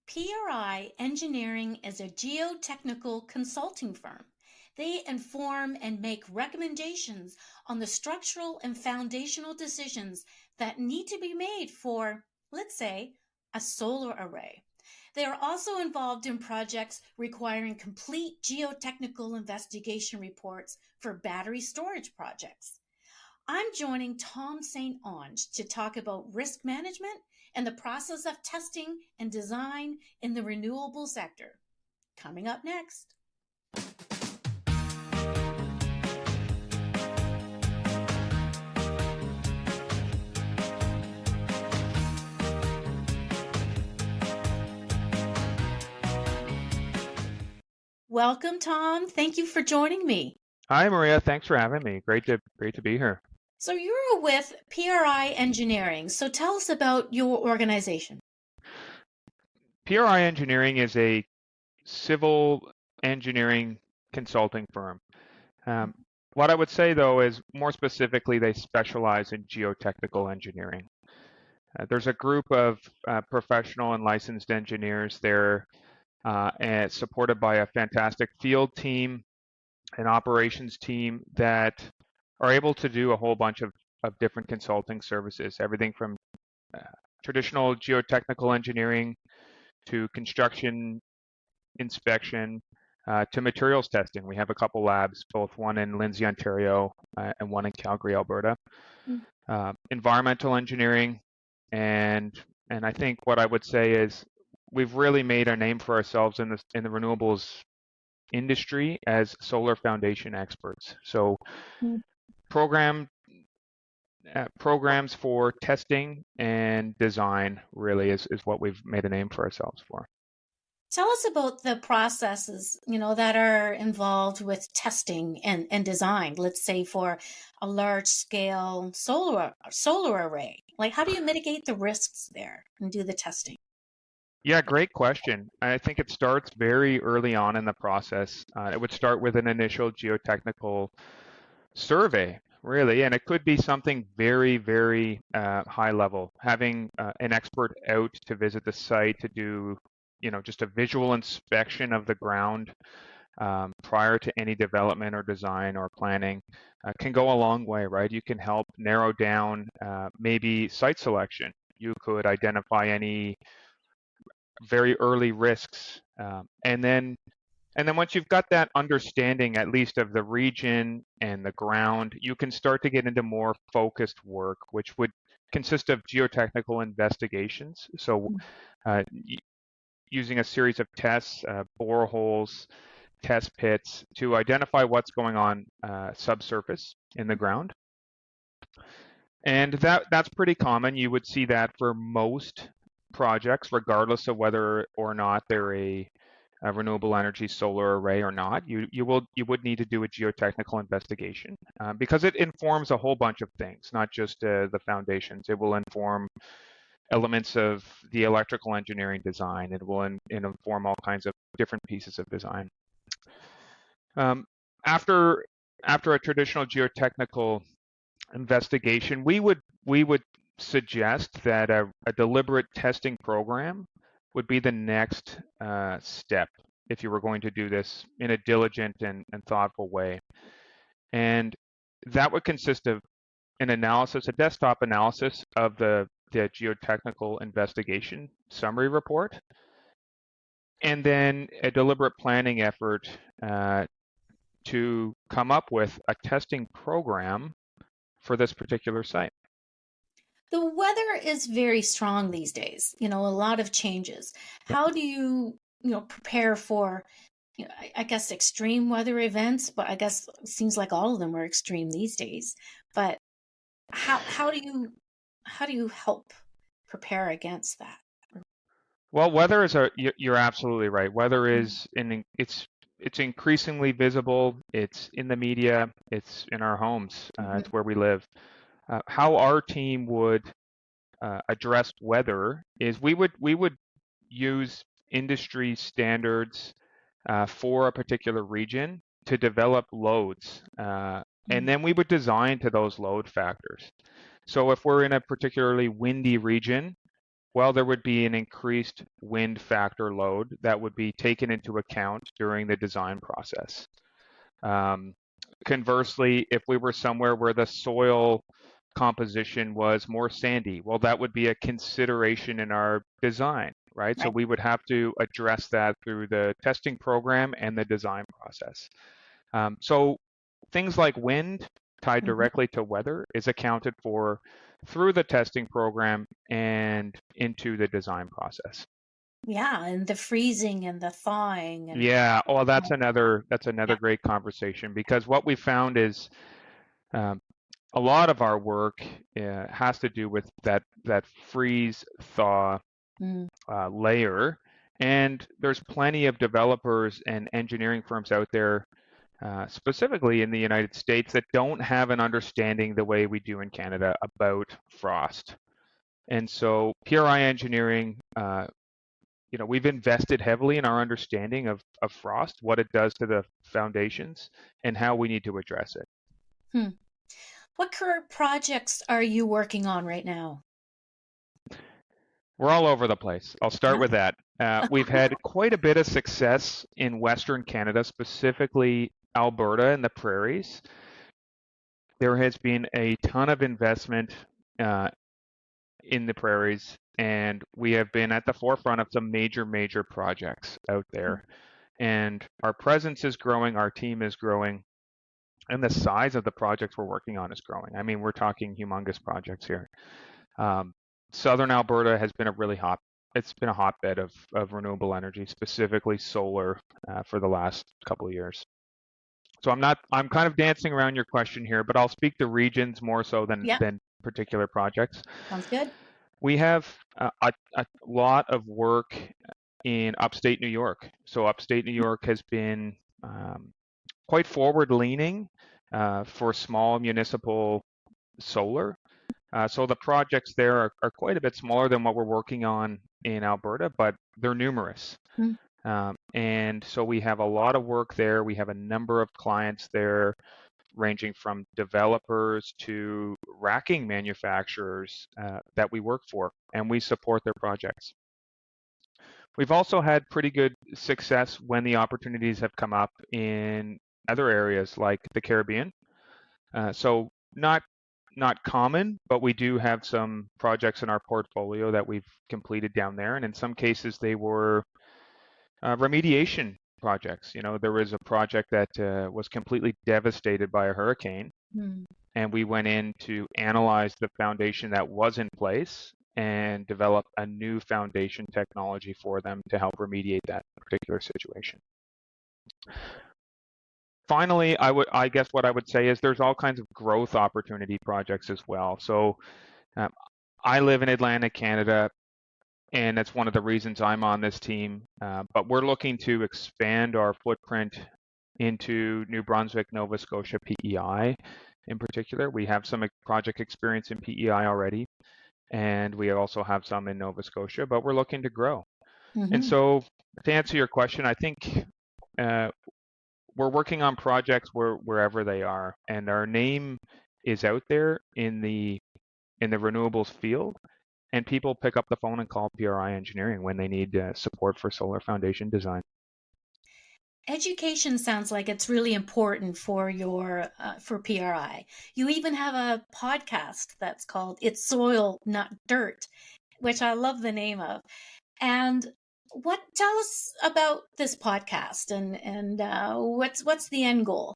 PRI Engineering is a geotechnical consulting firm. They inform and make recommendations on the structural and foundational decisions that need to be made for, let's say, a solar array. They are also involved in projects requiring complete geotechnical investigation reports for battery storage projects. I'm joining Tom St. Onge to talk about risk management and the process of testing and design in the renewable sector. Coming up next. Welcome, Tom. Thank you for joining me. Hi, Maria. Thanks for having me. Great to be here. So you're with PRI Engineering. So tell us about your organization. PRI Engineering is a civil engineering consulting firm. What I would say, though, is more specifically, they specialize in geotechnical engineering. There's a group of professional and licensed engineers there, and supported by a fantastic field team, an operations team that are able to do a whole bunch of different consulting services, everything from traditional geotechnical engineering to construction inspection to materials testing. We have a couple labs, both one in Lindsay, Ontario, and one in Calgary, Alberta. Environmental engineering, and I think what I would say is we've really made a name for ourselves in the renewables industry as solar foundation experts. So programs for testing and design really is what we've made a name for ourselves for. Tell us about the processes, that are involved with testing and design, let's say for a large scale solar array. Like, how do you mitigate the risks there and do the testing? Yeah, great question. I think it starts very early on in the process. It would start with an initial geotechnical survey, really, and it could be something very, very high level. Having an expert out to visit the site to do, just a visual inspection of the ground prior to any development or design or planning can go a long way, right? You can help narrow down maybe site selection. You could identify any very early risks, and then once you've got that understanding, at least of the region and the ground, you can start to get into more focused work, which would consist of geotechnical investigations. So using a series of tests, boreholes, test pits to identify what's going on subsurface in the ground. And that's pretty common. You would see that for most projects, regardless of whether or not they're a renewable energy solar array or not. You would need to do a geotechnical investigation because it informs a whole bunch of things, not just the foundations. It will inform elements of the electrical engineering design. It will inform all kinds of different pieces of design. After a traditional geotechnical investigation, we would suggest that a deliberate testing program would be the next step if you were going to do this in a diligent and thoughtful way. And that would consist of an analysis, a desktop analysis of the geotechnical investigation summary report, and then a deliberate planning effort to come up with a testing program for this particular site. The weather is very strong these days, a lot of changes. How do you, prepare for, I guess extreme weather events, but I guess it seems like all of them are extreme these days. But how do you help prepare against that? Well, weather is you're absolutely right. Weather is it's increasingly visible. It's in the media. It's in our homes. It's where we live. How our team would address weather is we would use industry standards for a particular region to develop loads, and then we would design to those load factors. So if we're in a particularly windy region, Well, there would be an increased wind factor load that would be taken into account during the design process. Conversely, if we were somewhere where the soil composition was more sandy, well, that would be a consideration in our design, right? So Right. we would have to address that through the testing program and the design process. So things like wind tied Mhm. directly to weather is accounted for through the testing program and into the design process. Yeah, and the freezing and the thawing and Yeah, well, that's all another yeah. great conversation because what we found is um, a lot of our work has to do with that freeze thaw Mm. layer, and there's plenty of developers and engineering firms out there, specifically in the United States, that don't have an understanding the way we do in Canada about frost. And so PRI Engineering, we've invested heavily in our understanding of frost, what it does to the foundations, and how we need to address it. Hmm. What current projects are you working on right now? We're all over the place. I'll start Yeah. with that. We've had quite a bit of success in Western Canada, specifically Alberta and the prairies. There has been a ton of investment uh, in the prairies, and we have been at the forefront of some major projects out there. And our presence is growing, our team is growing, and the size of the projects we're working on is growing. I mean, we're talking humongous projects here. Um, Southern Alberta has been it's been a hotbed of renewable energy, specifically solar, for the last couple of years. So I'm kind of dancing around your question here, but I'll speak to regions more so Yeah, than particular projects. sounds good. We have a lot of work in upstate New York. So upstate New York has been quite forward leaning for small municipal solar. So the projects there are quite a bit smaller than what we're working on in Alberta, but they're numerous. Mm. And so we have a lot of work there. We have a number of clients there, ranging from developers to racking manufacturers that we work for, and we support their projects. We've also had pretty good success when the opportunities have come up in other areas like the Caribbean. So not common, but we do have some projects in our portfolio that we've completed down there, and in some cases they were remediation projects. There was a project that was completely devastated by a hurricane, Mm. and we went in to analyze the foundation that was in place and develop a new foundation technology for them to help remediate that particular situation. Finally, I guess what I would say is there's all kinds of growth opportunity projects as well. So um, I live in Atlantic Canada, and that's one of the reasons I'm on this team. But we're looking to expand our footprint into New Brunswick, Nova Scotia, PEI in particular. We have some project experience in PEI already, and we also have some in Nova Scotia, but we're looking to grow. And Hmm. so to answer your question, I think we're working on projects wherever they are, and our name is out there in the renewables field, and people pick up the phone and call PRI Engineering when they need support for solar foundation design. Education sounds like it's really important for your for PRI. You even have a podcast that's called "It's Soil, Not Dirt," which I love the name of. And what tell us about this podcast and what's the end goal?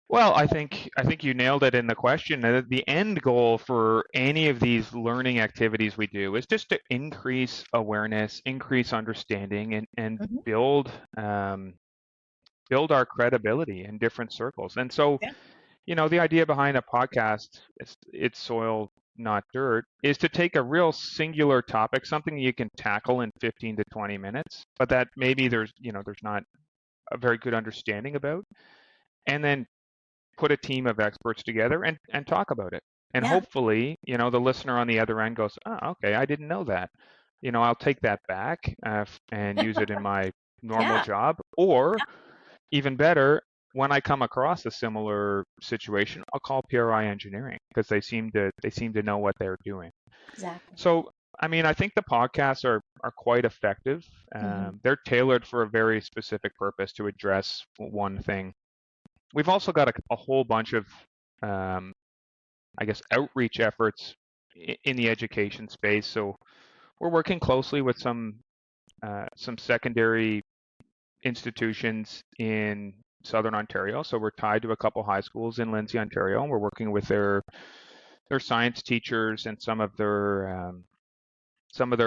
Well, I think you nailed it in the question. The end goal for any of these learning activities we do is just to increase awareness, increase understanding, and Hmm. build our credibility in different circles. And so, Yeah. the idea behind a podcast, it's soil, not dirt, is to take a real singular topic, something you can tackle in 15 to 20 minutes, but that maybe there's not a very good understanding about, and then put a team of experts together and talk about it. And Yeah. hopefully, the listener on the other end goes, oh, okay, I didn't know that. I'll take that back and use it in my normal Yeah. job. Or even better, when I come across a similar situation, I'll call PRI Engineering because they seem to know what they're doing. Exactly. So I mean, I think the podcasts are quite effective. They're tailored for a very specific purpose to address one thing. We've also got a whole bunch of, I guess, outreach efforts in the education space. So we're working closely with some secondary institutions in Southern Ontario. So we're tied to a couple high schools in Lindsay, Ontario, and we're working with their science teachers and some of their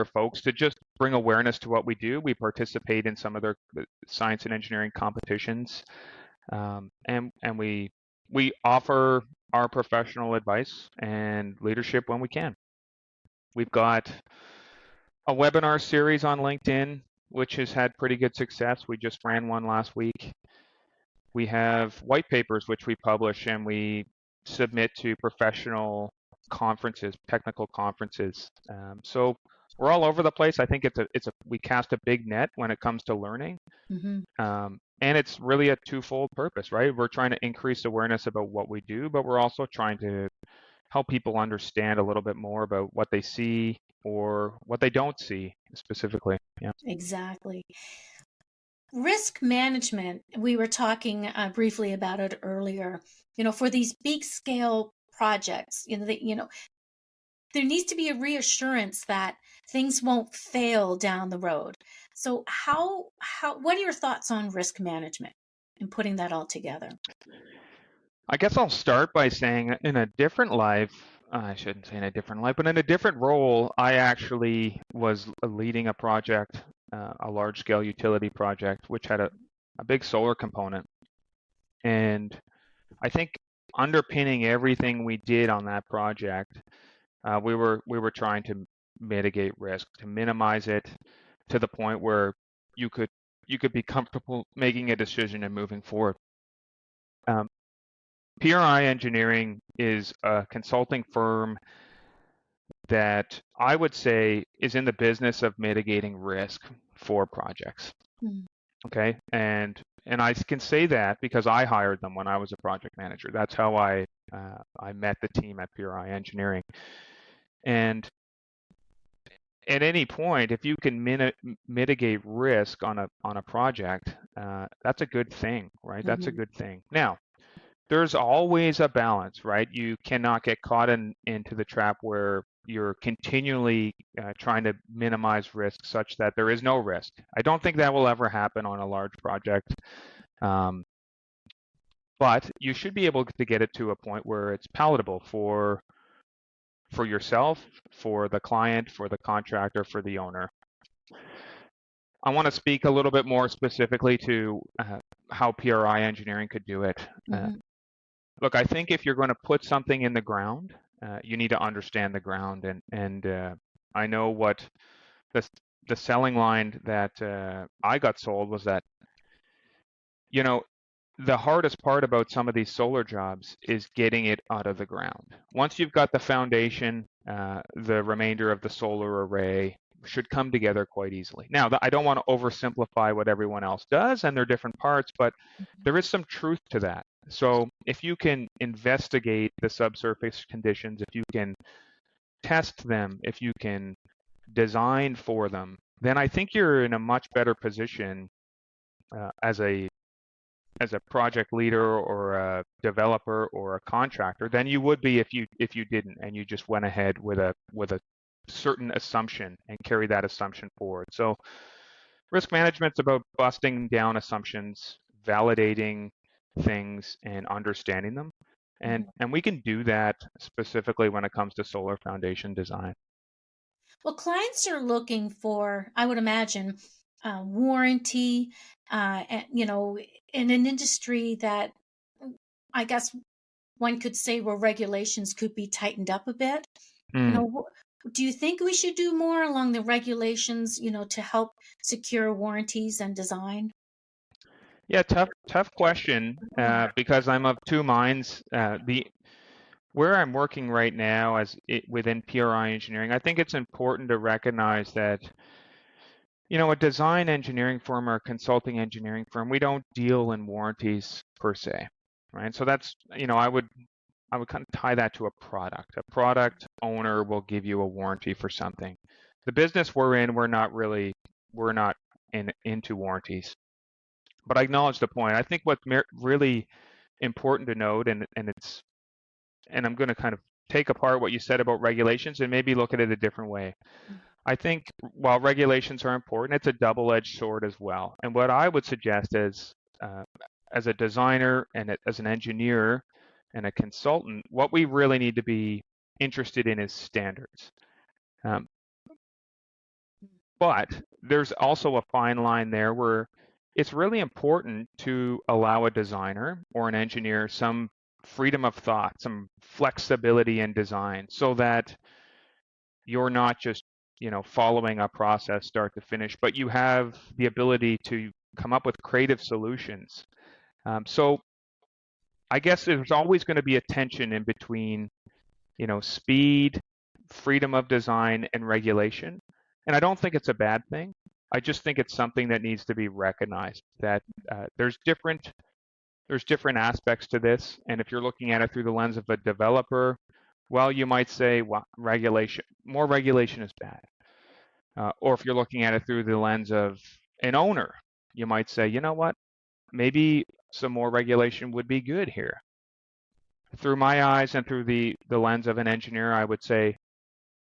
folks to just bring awareness to what we do. We participate in some of their science and engineering competitions, and we offer our professional advice and leadership when we can. We've got a webinar series on LinkedIn, which has had pretty good success. We just ran one last week. We have white papers which we publish and we submit to professional conferences, technical conferences. So we're all over the place. I think we cast a big net when it comes to learning. And it's really a twofold purpose, right? We're trying to increase awareness about what we do, but we're also trying to help people understand a little bit more about what they see or what they don't see specifically. Yeah. Exactly. Risk management, we were talking briefly about it earlier. For these big scale projects, there needs to be a reassurance that things won't fail down the road. So what are your thoughts on risk management and putting that all together? I guess I'll start by saying in a different life, I shouldn't say in a different life, but in a different role, I actually was leading a project, a large scale utility project, which had a big solar component. And I think underpinning everything we did on that project, we were trying to mitigate risk, to minimize it to the point where you could be comfortable making a decision and moving forward. PRI Engineering is a consulting firm that I would say is in the business of mitigating risk for projects. Okay, and I can say that because I hired them when I was a project manager. That's how I met the team at PRI Engineering. And at any point, if you can mitigate risk on a project, that's a good thing, right? That's a good thing. Now, there's always a balance, right? You cannot get caught into the trap where you're continually trying to minimize risk such that there is no risk. I don't think that will ever happen on a large project. But you should be able to get it to a point where it's palatable for yourself, for the client, for the contractor, for the owner. I want to speak a little bit more specifically to how PRI Engineering could do it. Look, I think if you're going to put something in the ground, you need to understand the ground. And I know what the selling line that I got sold was that, the hardest part about some of these solar jobs is getting it out of the ground. Once you've got the foundation, the remainder of the solar array should come together quite easily. Now, I don't want to oversimplify what everyone else does and their different parts, but there is some truth to that. So if you can investigate the subsurface conditions, if you can test them, if you can design for them, then I think you're in a much better position as a project leader or a developer or a contractor than you would be if you didn't and you just went ahead with a certain assumption and carry that assumption forward. So risk management's about busting down assumptions, validating things and understanding them. And we can do that specifically when it comes to solar foundation design. Well, clients are looking for, I would imagine, warranty, in an industry that I guess one could say where regulations could be tightened up a bit. Do you think we should do more along the regulations, to help secure warranties and design? Yeah, tough question, because I'm of two minds. Where I'm working right now within PRI Engineering, I think it's important to recognize that, a design engineering firm or a consulting engineering firm, we don't deal in warranties per se, right? So that's, I would kind of tie that to a product. A product owner will give you a warranty for something. The business we're in, we're not into warranties. But I acknowledge the point. I think what's really important to note, and I'm going to kind of take apart what you said about regulations and maybe look at it a different way. I think while regulations are important, it's a double-edged sword as well. And what I would suggest is, as a designer and as an engineer and a consultant, what we really need to be interested in is standards. But there's also a fine line there where it's really important to allow a designer or an engineer some freedom of thought, some flexibility in design, so that you're not just, following a process start to finish, but you have the ability to come up with creative solutions. So I guess there's always going to be a tension in between, speed, freedom of design, and regulation. And I don't think it's a bad thing. I just think it's something that needs to be recognized, that there's different aspects to this. And if you're looking at it through the lens of a developer, well, you might say, well, more regulation is bad. Or if you're looking at it through the lens of an owner, you might say, you know what, maybe some more regulation would be good here. Through my eyes and through the lens of an engineer, I would say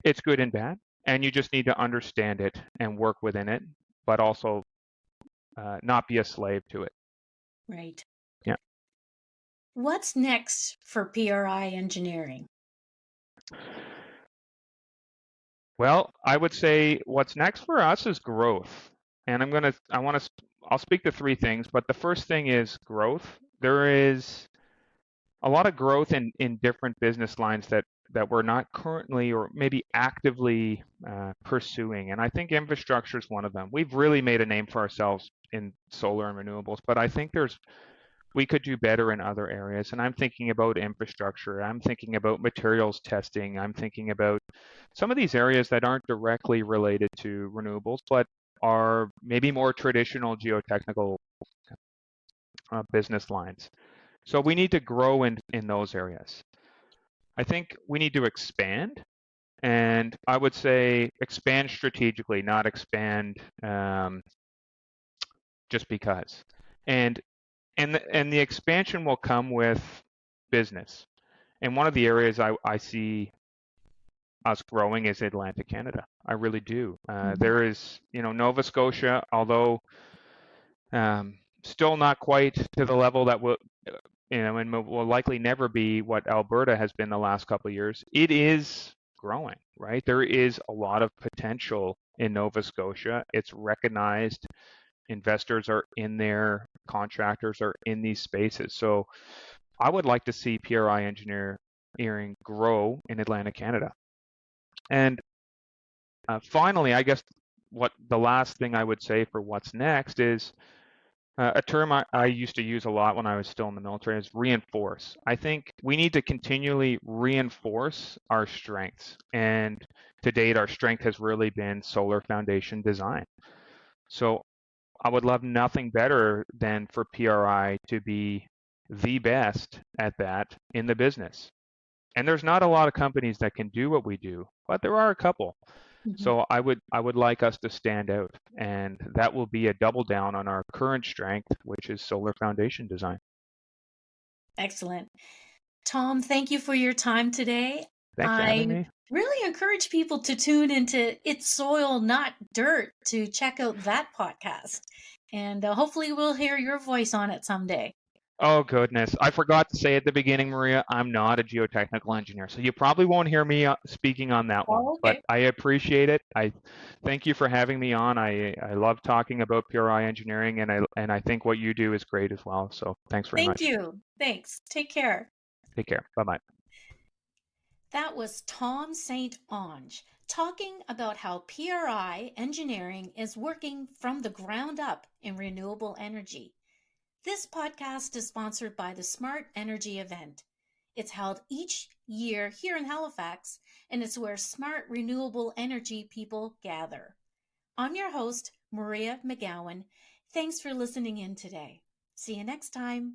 it's good and bad, and you just need to understand it and work within it, but also not be a slave to it. Right. Yeah. What's next for PRI Engineering? Well, I would say what's next for us is growth. And I'll speak to three things, but the first thing is growth. There is a lot of growth in different business lines that we're not currently or maybe actively pursuing. And I think infrastructure is one of them. We've really made a name for ourselves in solar and renewables, but I think we could do better in other areas. And I'm thinking about infrastructure. I'm thinking about materials testing. I'm thinking about some of these areas that aren't directly related to renewables, but are maybe more traditional geotechnical business lines. So we need to grow in those areas. I think we need to expand, and I would say expand strategically, not expand just because. And the expansion will come with business. And one of the areas I see us growing is Atlantic Canada. I really do. There is, Nova Scotia, although still not quite to the level that will, and will likely never be what Alberta has been the last couple of years. It is growing, right? There is a lot of potential in Nova Scotia. It's recognized. Investors are in there. Contractors are in these spaces. So I would like to see PRI Engineering grow in Atlantic Canada. And finally, I guess what the last thing I would say for what's next is a term I used to use a lot when I was still in the military is reinforce. I think we need to continually reinforce our strengths. And to date, our strength has really been solar foundation design. So I would love nothing better than for PRI to be the best at that in the business. And there's not a lot of companies that can do what we do, but there are a couple. So I would like us to stand out, and that will be a double down on our current strength, which is solar foundation design. Excellent. Tom, thank you for your time today. Thanks for having me. Really encourage people to tune into It's Soil, Not Dirt to check out that podcast. And hopefully we'll hear your voice on it someday. Oh, goodness. I forgot to say at the beginning, Maria, I'm not a geotechnical engineer, so you probably won't hear me speaking on that one. Okay. But I appreciate it. I thank you for having me on. I love talking about PRI Engineering, and I think what you do is great as well. So thanks very much. Thank you. Thanks. Take care. Take care. Bye-bye. That was Tom St. Onge talking about how PRI Engineering is working from the ground up in renewable energy. This podcast is sponsored by the Smart Energy event. It's held each year here in Halifax, and it's where smart renewable energy people gather. I'm your host, Maria McGowan. Thanks for listening in today. See you next time.